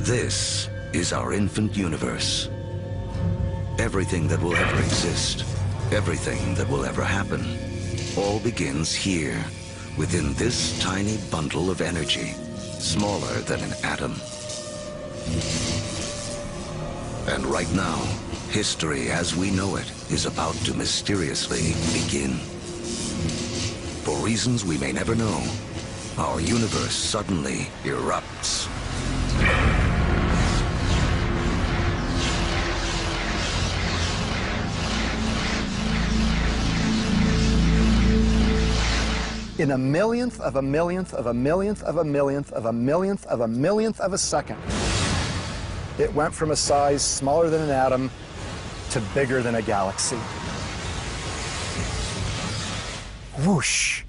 This is our infant universe. Everything that will ever exist, everything that will ever happen, all begins here, within this tiny bundle of energy, smaller than an atom. And right now, history as we know it is about to mysteriously begin. For reasons we may never know, our universe suddenly erupts. In a millionth of a millionth of a millionth of a millionth of a millionth of a millionth of a second, it went from a size smaller than an atom to bigger than a galaxy. Whoosh!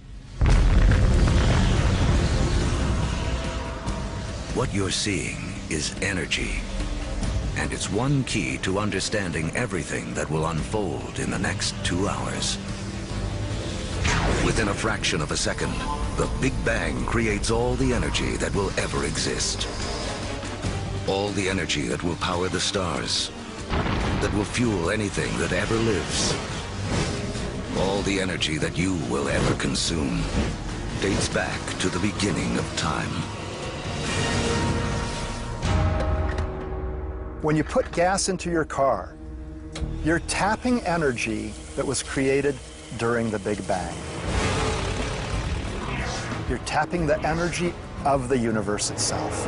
What you're seeing is energy, and it's one key to understanding everything that will unfold in the next 2 hours. Within a fraction of a second, the Big Bang creates all the energy that will ever exist. All the energy that will power the stars, that will fuel anything that ever lives. All the energy that you will ever consume dates back to the beginning of time. When you put gas into your car, you're tapping energy that was created during the Big Bang. You're tapping the energy of the universe itself.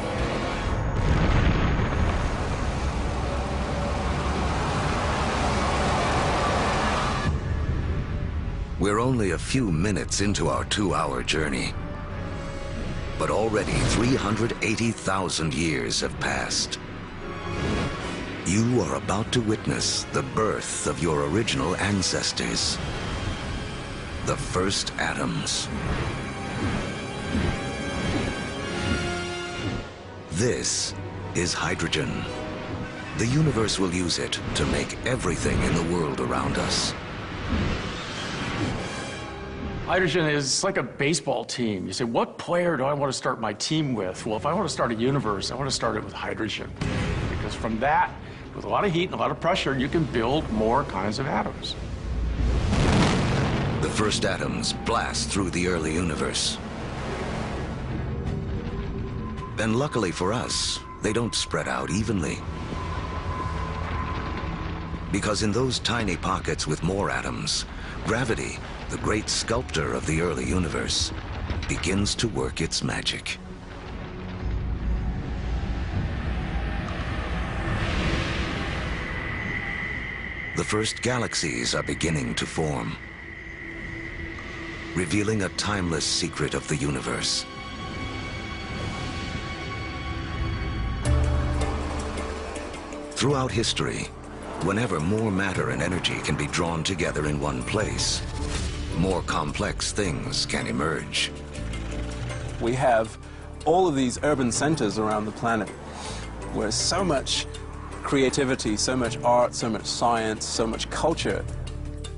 We're only a few minutes into our 2-hour journey, but already 380,000 years have passed. You are about to witness the birth of your original ancestors, the first atoms. This is hydrogen. The universe will use it to make everything in the world around us. Hydrogen is like a baseball team. You say, what player do I want to start my team with? Well, if I want to start a universe, I want to start it with hydrogen. Because from that, with a lot of heat and a lot of pressure, you can build more kinds of atoms. The first atoms blast through the early universe. And luckily for us, they don't spread out evenly. Because in those tiny pockets with more atoms, gravity, the great sculptor of the early universe, begins to work its magic. The first galaxies are beginning to form, revealing a timeless secret of the universe. Throughout history, whenever more matter and energy can be drawn together in one place, more complex things can emerge. We have all of these urban centers around the planet where so much creativity, so much art, so much science, so much culture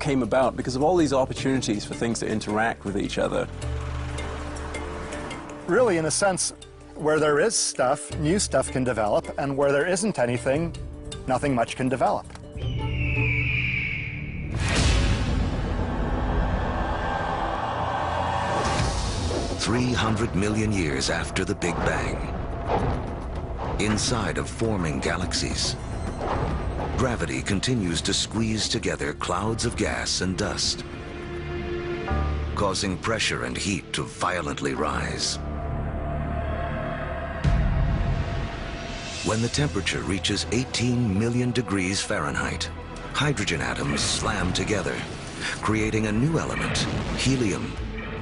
came about because of all these opportunities for things to interact with each other. Really, in a sense, where there is stuff, new stuff can develop, and where there isn't anything, nothing much can develop. "300 million years after the Big Bang, inside of forming galaxies, gravity continues to squeeze together clouds of gas and dust, causing pressure and heat to violently rise. When the temperature reaches 18 million degrees Fahrenheit, hydrogen atoms slam together, creating a new element, helium,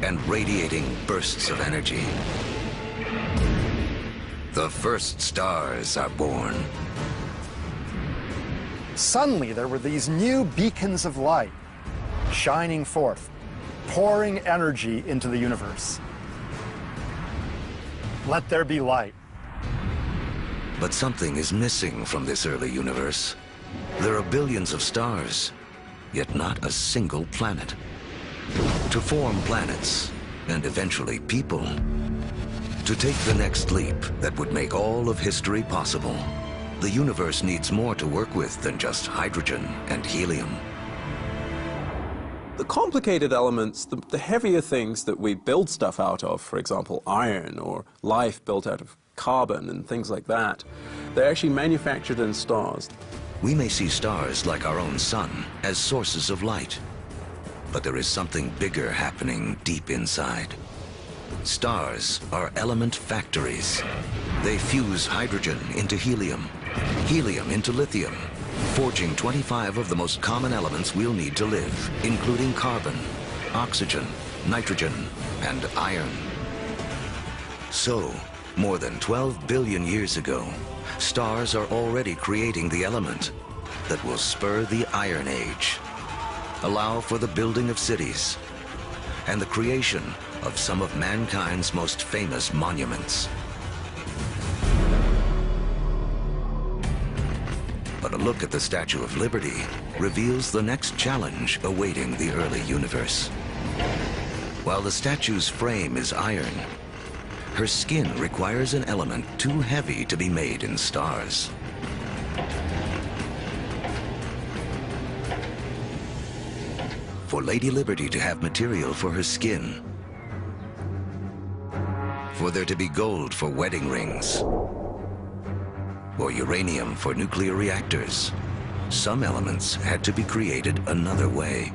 and radiating bursts of energy. The first stars are born. Suddenly, there were these new beacons of light shining forth, pouring energy into the universe. Let there be light. But something is missing from this early universe. There are billions of stars, yet not a single planet. To form planets, and eventually people, To take the next leap that would make all of history possible, the universe needs more to work with than just hydrogen and helium. The complicated elements, the heavier things that we build stuff out of, for example, iron or life built out of carbon and things like that, they're actually manufactured in stars. We may see stars like our own sun as sources of light, but there is something bigger happening deep inside. Stars are element factories. They fuse hydrogen into helium, helium into lithium, forging 25 of the most common elements we'll need to live, including carbon, oxygen, nitrogen, and iron. So, more than 12 billion years ago, stars are already creating the element that will spur the Iron Age, allow for the building of cities, and the creation of some of mankind's most famous monuments. But a look at the Statue of Liberty reveals the next challenge awaiting the early universe. While the statue's frame is iron, her skin requires an element too heavy to be made in stars. For Lady Liberty to have material for her skin, for there to be gold for wedding rings, or uranium for nuclear reactors, some elements had to be created another way.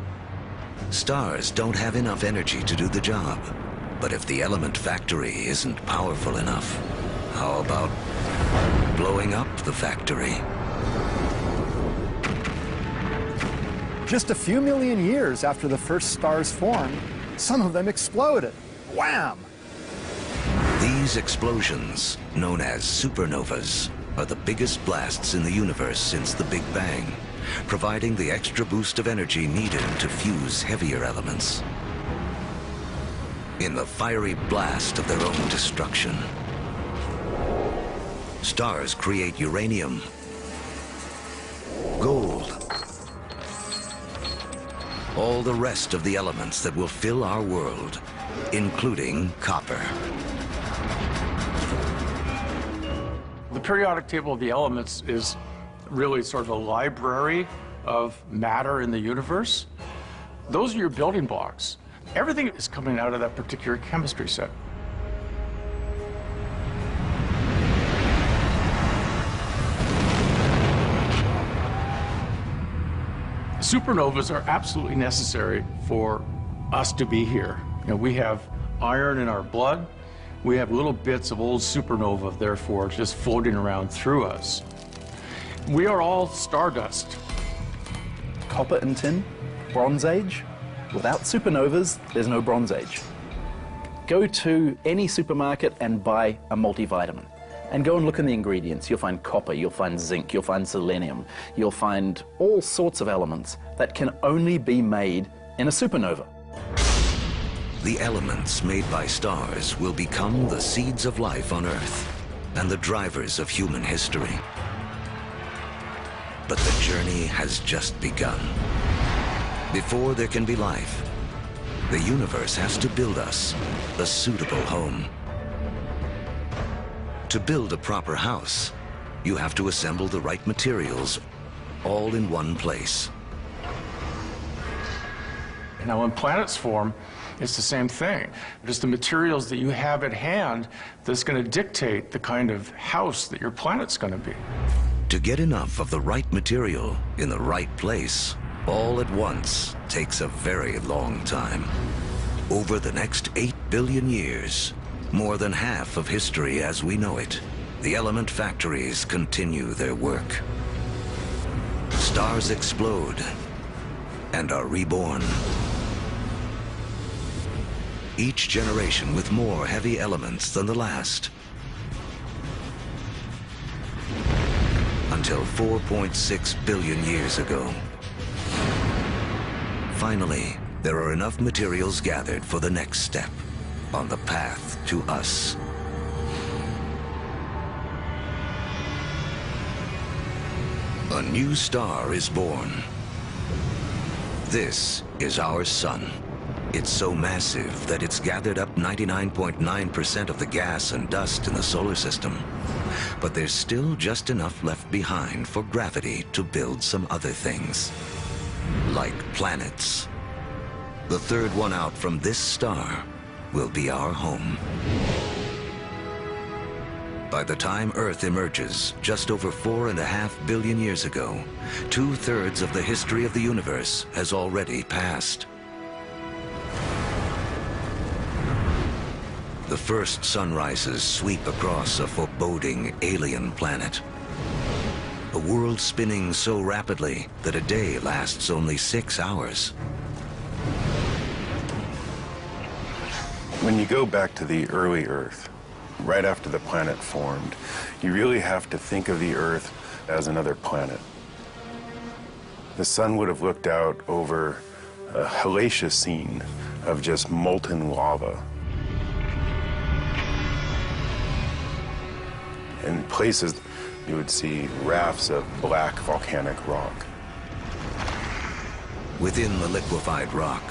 Stars don't have enough energy to do the job, but if the element factory isn't powerful enough, how about blowing up the factory? Just a few million years after the first stars formed, some of them exploded. Wham! These explosions, known as supernovas, are the biggest blasts in the universe since the Big Bang, providing the extra boost of energy needed to fuse heavier elements. In the fiery blast of their own destruction, stars create uranium, gold, all the rest of the elements that will fill our world, including copper. The periodic table of the elements is really sort of a library of matter in the universe. Those are your building blocks. Everything is coming out of that particular chemistry set. Supernovas are absolutely necessary for us to be here. You know, we have iron in our blood. We have little bits of old supernova, therefore, just floating around through us. We are all stardust. Copper and tin, Bronze Age. Without supernovas, there's no Bronze Age. Go to any supermarket and buy a multivitamin. And go and look in the ingredients. You'll find copper, you'll find zinc, you'll find selenium, you'll find all sorts of elements that can only be made in a supernova. The elements made by stars will become the seeds of life on Earth and the drivers of human history. But the journey has just begun. Before there can be life, the universe has to build us a suitable home. To build a proper house, you have to assemble the right materials all in one place. Now, when planets form, it's the same thing. It's the materials that you have at hand that's going to dictate the kind of house that your planet's going to be. To get enough of the right material in the right place all at once takes a very long time. Over the next 8 billion years, more than half of history as we know it, the element factories continue their work. Stars explode and are reborn. Each generation with more heavy elements than the last. Until 4.6 billion years ago. Finally, there are enough materials gathered for the next step on the path to us. A new star is born. This is our sun. It's so massive that it's gathered up 99.9% of the gas and dust in the solar system. But there's still just enough left behind for gravity to build some other things, like planets. The third one out from this star will be our home. By the time Earth emerges, just over 4.5 billion years ago, 2/3 of the history of the universe has already passed. The first sunrises sweep across a foreboding alien planet. A world spinning so rapidly that a day lasts only 6 hours. When you go back to the early Earth, right after the planet formed, you really have to think of the Earth as another planet. The sun would have looked out over a hellacious scene of just molten lava. In places, you would see rafts of black volcanic rock. Within the liquefied rock,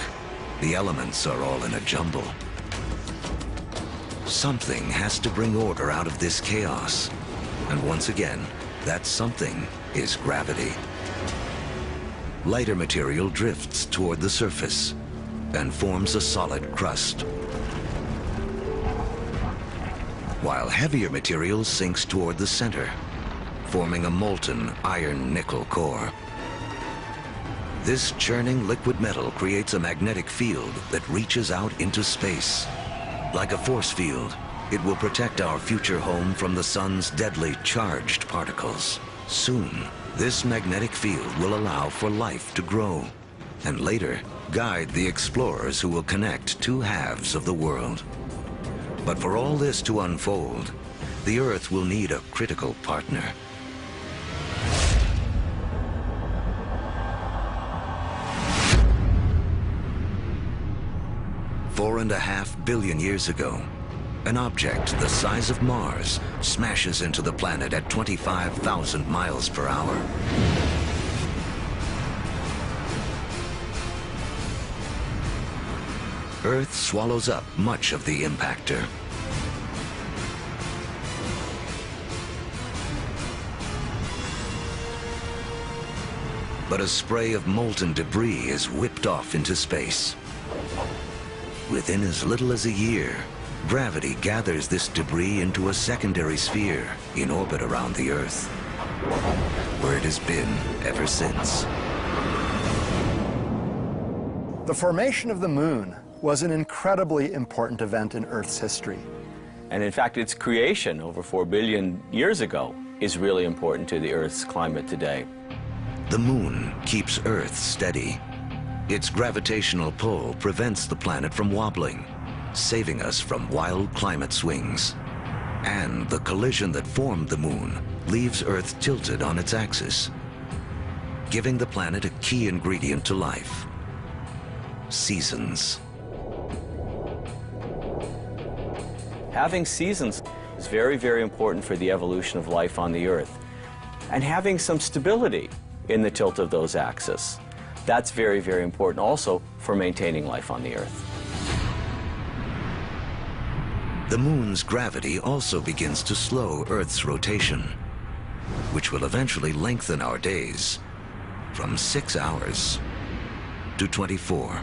the elements are all in a jumble. Something has to bring order out of this chaos. And once again, that something is gravity. Lighter material drifts toward the surface and forms a solid crust, while heavier material sinks toward the center, forming a molten iron-nickel core. This churning liquid metal creates a magnetic field that reaches out into space. Like a force field, it will protect our future home from the sun's deadly charged particles. Soon, this magnetic field will allow for life to grow, and later guide the explorers who will connect two halves of the world. But for all this to unfold, the Earth will need a critical partner. Four and a half billion years ago, an object the size of Mars smashes into the planet at 25,000 miles per hour. Earth swallows up much of the impactor. But a spray of molten debris is whipped off into space. Within as little as a year, gravity gathers this debris into a secondary sphere in orbit around the Earth, where it has been ever since. The formation of the moon was an incredibly important event in Earth's history. And in fact, its creation over 4 billion years ago is really important to the Earth's climate today. The moon keeps Earth steady. Its gravitational pull prevents the planet from wobbling, saving us from wild climate swings. And the collision that formed the moon leaves Earth tilted on its axis, giving the planet a key ingredient to life: seasons. Having seasons is very, very important for the evolution of life on the Earth. And having some stability in the tilt of those axes, that's very, very important also for maintaining life on the Earth. The moon's gravity also begins to slow Earth's rotation, which will eventually lengthen our days from 6 hours to 24.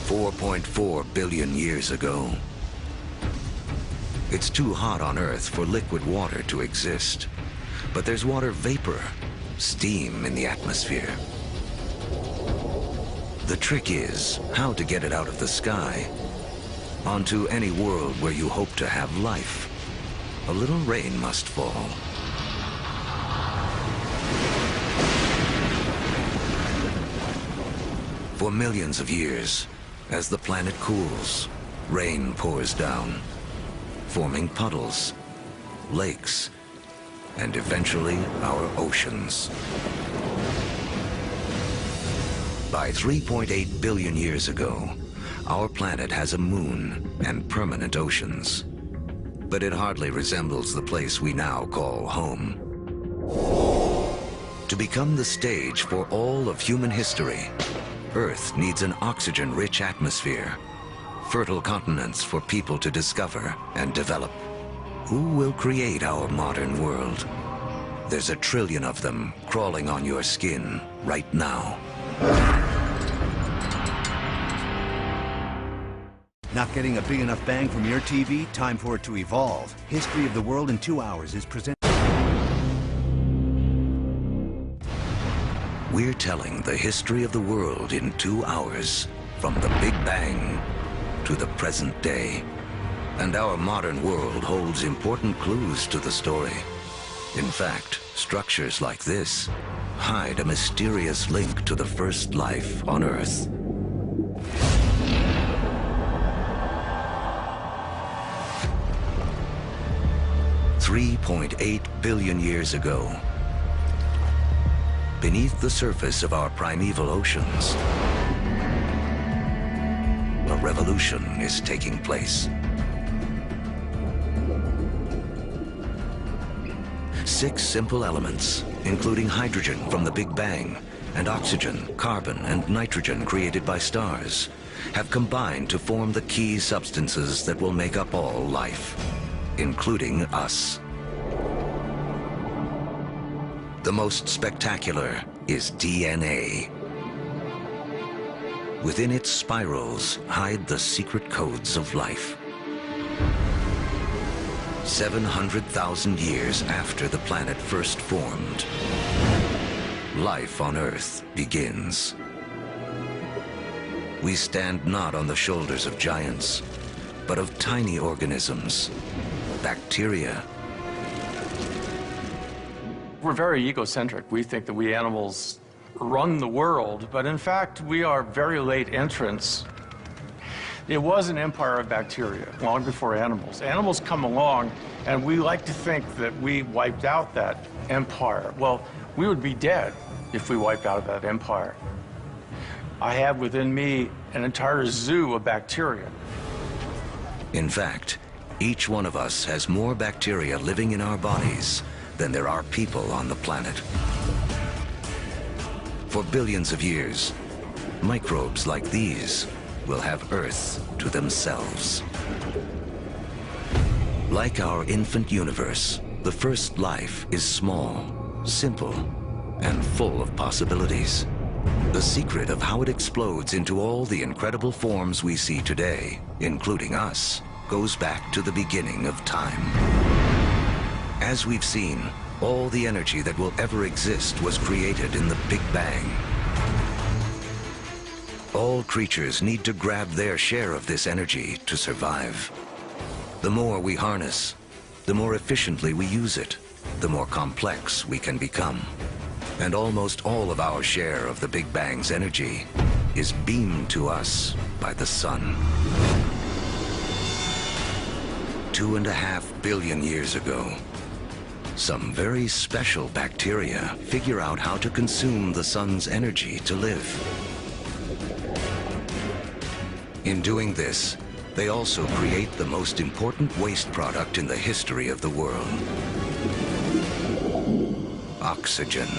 $4.4 billion years ago. It's too hot on Earth for liquid water to exist, but there's water vapor, steam in the atmosphere. The trick is how to get it out of the sky onto any world where you hope to have life. A little rain must fall. For millions of years, as the planet cools, rain pours down, forming puddles, lakes, and eventually our oceans. By 3.8 billion years ago, our planet has a moon and permanent oceans. but it hardly resembles the place we now call home. To become the stage for all of human history, Earth needs an oxygen-rich atmosphere, fertile continents for people to discover and develop. Who will create our modern world? There's 1 trillion of them crawling on your skin right now. Not getting a big enough bang from your TV? Time for it to evolve. History of the World in 2 hours is presented. We're telling the history of the world in 2 hours, from the Big Bang to the present day. And our modern world holds important clues to the story. In fact, structures like this hide a mysterious link to the first life on Earth. $3.8 billion years ago, beneath the surface of our primeval oceans, a revolution is taking place. 6 simple elements, including hydrogen from the Big Bang, and oxygen, carbon, and nitrogen created by stars, have combined to form the key substances that will make up all life, including us. The most spectacular is DNA. Within its spirals hide the secret codes of life. 700,000 years after the planet first formed, life on Earth begins. We stand not on the shoulders of giants, but of tiny organisms, bacteria. We're very egocentric. We think that we animals run the world, but in fact, we are very late entrants. It was an empire of bacteria long before animals. Animals come along, and we like to think that we wiped out that empire. Well, we would be dead if we wiped out that empire. I have within me an entire zoo of bacteria. In fact, each one of us has more bacteria living in our bodies than there are people on the planet. For billions of years, microbes like these will have Earth to themselves. Like our infant universe, the first life is small, simple, and full of possibilities. The secret of how it explodes into all the incredible forms we see today, including us, goes back to the beginning of time. As we've seen, all the energy that will ever exist was created in the Big Bang. All creatures need to grab their share of this energy to survive. The more we harness, the more efficiently we use it, the more complex we can become. And almost all of our share of the Big Bang's energy is beamed to us by the sun. 2.5 billion years ago, some very special bacteria figure out how to consume the sun's energy to live. In doing this, they also create the most important waste product in the history of the world: oxygen.